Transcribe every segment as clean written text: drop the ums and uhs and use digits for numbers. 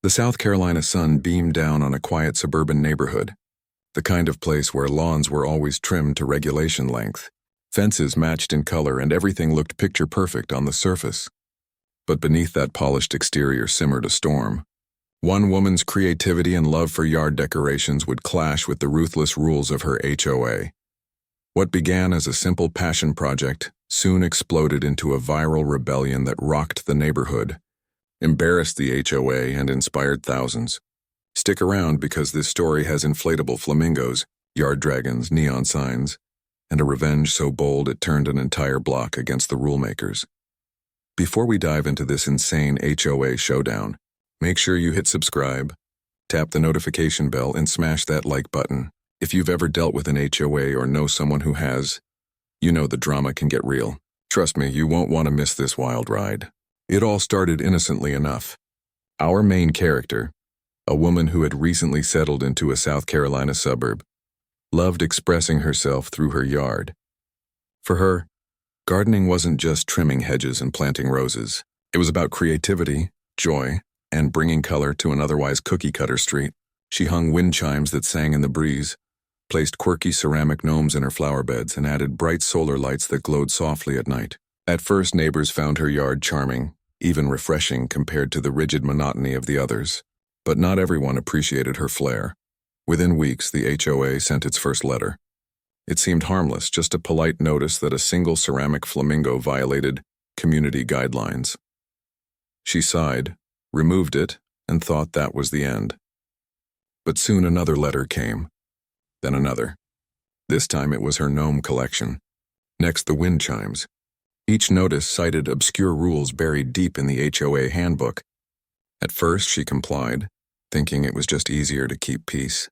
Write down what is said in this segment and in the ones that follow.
The South Carolina sun beamed down on a quiet suburban neighborhood, the kind of place where lawns were always trimmed to regulation length. Fences matched in color and everything looked picture perfect on the surface. But beneath that polished exterior simmered a storm. One woman's creativity and love for yard decorations would clash with the ruthless rules of her HOA. What began as a simple passion project soon exploded into a viral rebellion that rocked the neighborhood, embarrassed the HOA, and inspired thousands. Stick around because this story has inflatable flamingos, yard dragons, neon signs, and a revenge so bold it turned an entire block against the rulemakers. Before we dive into this insane HOA showdown, make sure you hit subscribe, tap the notification bell, and smash that like button. If you've ever dealt with an HOA or know someone who has, you know the drama can get real. Trust me, you won't want to miss this wild ride. It all started innocently enough. Our main character, a woman who had recently settled into a South Carolina suburb, loved expressing herself through her yard. For her, gardening wasn't just trimming hedges and planting roses. It was about creativity, joy, and bringing color to an otherwise cookie-cutter street. She hung wind chimes that sang in the breeze, placed quirky ceramic gnomes in her flower beds, and added bright solar lights that glowed softly at night. At first, neighbors found her yard charming, even refreshing compared to the rigid monotony of the others. But not everyone appreciated her flair. Within weeks, the HOA sent its first letter. It seemed harmless, just a polite notice that a single ceramic flamingo violated community guidelines. She sighed, removed it, and thought that was the end. But soon another letter came, then another. This time it was her gnome collection. Next, the wind chimes. Each notice cited obscure rules buried deep in the HOA handbook. At first, she complied, thinking it was just easier to keep peace.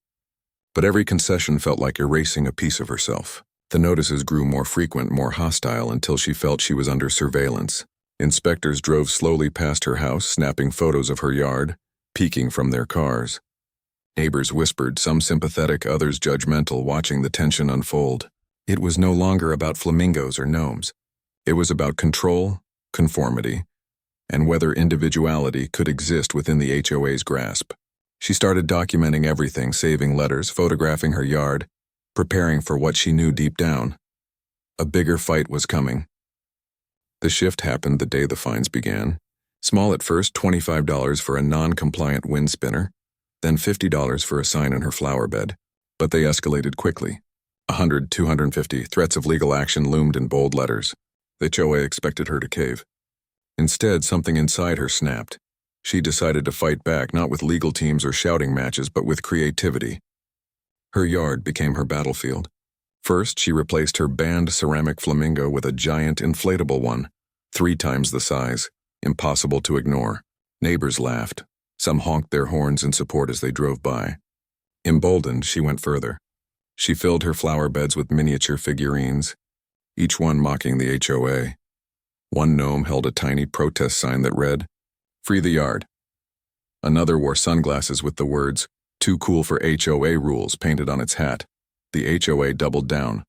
But every concession felt like erasing a piece of herself. The notices grew more frequent, more hostile, until she felt she was under surveillance. Inspectors drove slowly past her house, snapping photos of her yard, peeking from their cars. Neighbors whispered, some sympathetic, others judgmental, watching the tension unfold. It was no longer about flamingos or gnomes. It was about control, conformity, and whether individuality could exist within the HOA's grasp. She started documenting everything, saving letters, photographing her yard, preparing for what she knew deep down. A bigger fight was coming. The shift happened the day the fines began. Small at first, $25 for a non-compliant wind spinner, then $50 for a sign in her flower bed. But they escalated quickly. $100, $250, threats of legal action loomed in bold letters. The HOA expected her to cave. Instead, something inside her snapped. She decided to fight back, not with legal teams or shouting matches, but with creativity. Her yard became her battlefield. First, she replaced her banned ceramic flamingo with a giant inflatable one, 3 times the size, impossible to ignore. Neighbors laughed. Some honked their horns in support as they drove by. Emboldened, she went further. She filled her flower beds with miniature figurines, each one mocking the HOA. One gnome held a tiny protest sign that read, "Free the yard." Another wore sunglasses with the words, "Too cool for HOA rules," painted on its hat. The HOA doubled down.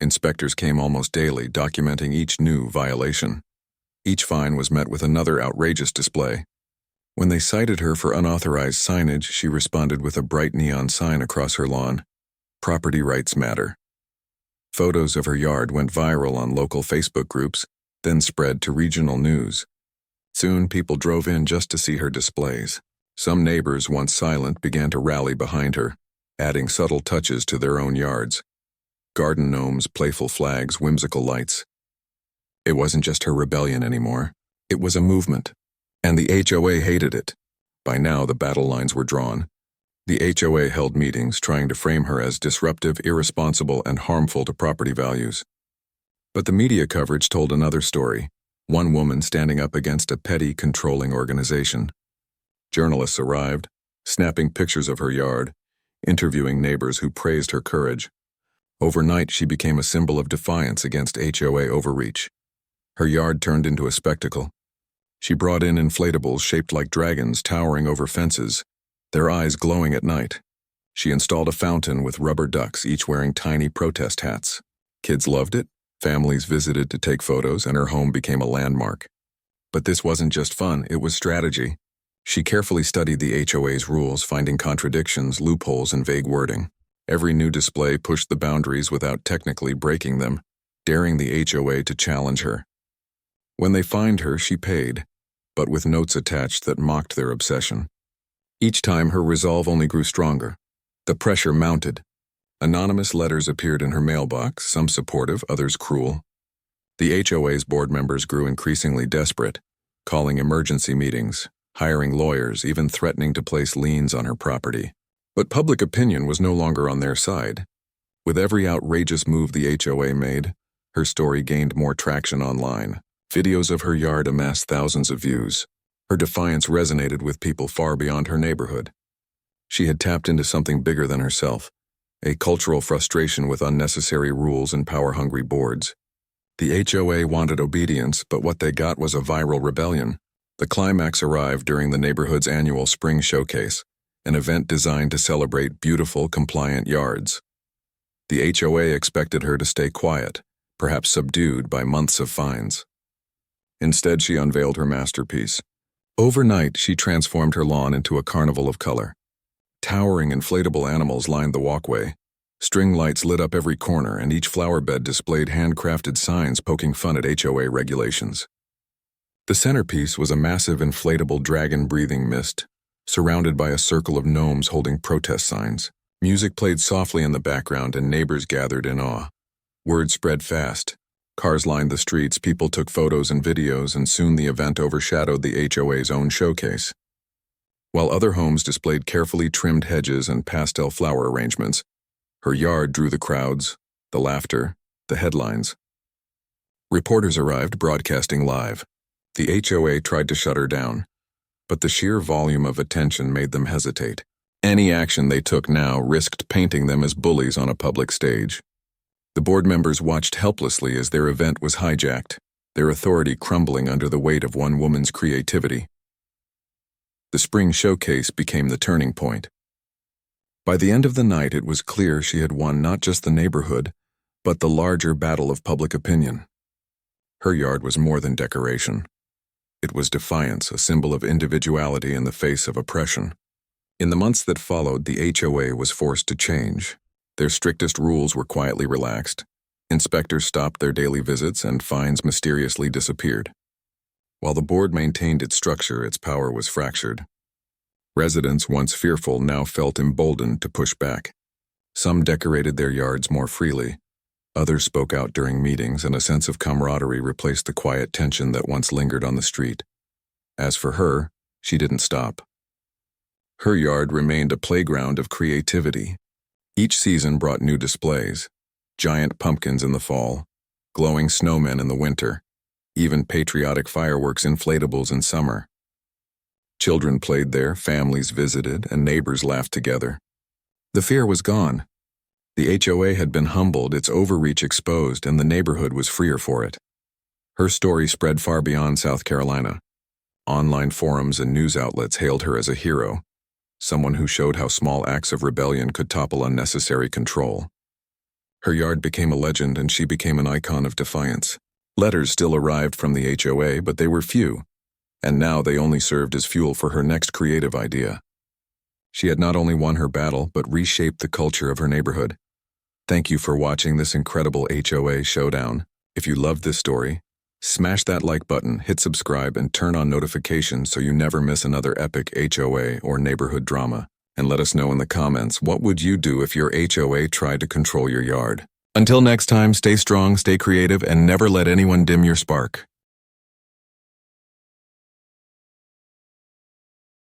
Inspectors came almost daily, documenting each new violation. Each fine was met with another outrageous display. When they cited her for unauthorized signage, she responded with a bright neon sign across her lawn, "Property rights matter." Photos of her yard went viral on local Facebook groups, then spread to regional news. Soon, people drove in just to see her displays. Some neighbors, once silent, began to rally behind her, adding subtle touches to their own yards. Garden gnomes, playful flags, whimsical lights. It wasn't just her rebellion anymore. It was a movement. And the HOA hated it. By now, the battle lines were drawn. The HOA held meetings, trying to frame her as disruptive, irresponsible, and harmful to property values. But the media coverage told another story. One woman standing up against a petty, controlling organization. Journalists arrived, snapping pictures of her yard, interviewing neighbors who praised her courage. Overnight, she became a symbol of defiance against HOA overreach. Her yard turned into a spectacle. She brought in inflatables shaped like dragons towering over fences, their eyes glowing at night. She installed a fountain with rubber ducks, each wearing tiny protest hats. Kids loved it. Families visited to take photos, and her home became a landmark. But this wasn't just fun, it was strategy. She carefully studied the HOA's rules, finding contradictions, loopholes, and vague wording. Every new display pushed the boundaries without technically breaking them, daring the HOA to challenge her. When they fined her, she paid, but with notes attached that mocked their obsession. Each time, her resolve only grew stronger. The pressure mounted. Anonymous letters appeared in her mailbox, some supportive, others cruel. The HOA's board members grew increasingly desperate, calling emergency meetings, hiring lawyers, even threatening to place liens on her property. But public opinion was no longer on their side. With every outrageous move the HOA made, her story gained more traction online. Videos of her yard amassed thousands of views. Her defiance resonated with people far beyond her neighborhood. She had tapped into something bigger than herself, a cultural frustration with unnecessary rules and power-hungry boards. The HOA wanted obedience, but what they got was a viral rebellion. The climax arrived during the neighborhood's annual spring showcase, an event designed to celebrate beautiful, compliant yards. The HOA expected her to stay quiet, perhaps subdued by months of fines. Instead, she unveiled her masterpiece. Overnight, she transformed her lawn into a carnival of color. Towering inflatable animals lined the walkway. String lights lit up every corner, and each flower bed displayed handcrafted signs poking fun at HOA regulations. The centerpiece was a massive inflatable dragon-breathing mist, surrounded by a circle of gnomes holding protest signs. Music played softly in the background, and neighbors gathered in awe. Word spread fast. Cars lined the streets, people took photos and videos, and soon the event overshadowed the HOA's own showcase. While other homes displayed carefully trimmed hedges and pastel flower arrangements, her yard drew the crowds, the laughter, the headlines. Reporters arrived, broadcasting live. The HOA tried to shut her down, but the sheer volume of attention made them hesitate. Any action they took now risked painting them as bullies on a public stage. The board members watched helplessly as their event was hijacked, their authority crumbling under the weight of one woman's creativity. The spring showcase became the turning point. By the end of the night, it was clear she had won not just the neighborhood, but the larger battle of public opinion. Her yard was more than decoration. It was defiance, a symbol of individuality in the face of oppression. In the months that followed, the HOA was forced to change. Their strictest rules were quietly relaxed. Inspectors stopped their daily visits, and fines mysteriously disappeared. While the board maintained its structure, its power was fractured. Residents, once fearful, now felt emboldened to push back. Some decorated their yards more freely. Others spoke out during meetings, and a sense of camaraderie replaced the quiet tension that once lingered on the street. As for her, she didn't stop. Her yard remained a playground of creativity. Each season brought new displays: giant pumpkins in the fall, glowing snowmen in the winter, even patriotic fireworks inflatables in summer. Children played there, families visited, and neighbors laughed together. The fear was gone. The HOA had been humbled, its overreach exposed, and the neighborhood was freer for it. Her story spread far beyond South Carolina. Online forums and news outlets hailed her as a hero, someone who showed how small acts of rebellion could topple unnecessary control. Her yard became a legend, and she became an icon of defiance. Letters still arrived from the HOA, but they were few, and now they only served as fuel for her next creative idea. She had not only won her battle, but reshaped the culture of her neighborhood. Thank you for watching this incredible HOA showdown. If you loved this story, smash that like button, hit subscribe, and turn on notifications so you never miss another epic HOA or neighborhood drama. And let us know in the comments, what would you do if your HOA tried to control your yard? Until next time, stay strong, stay creative, and never let anyone dim your spark.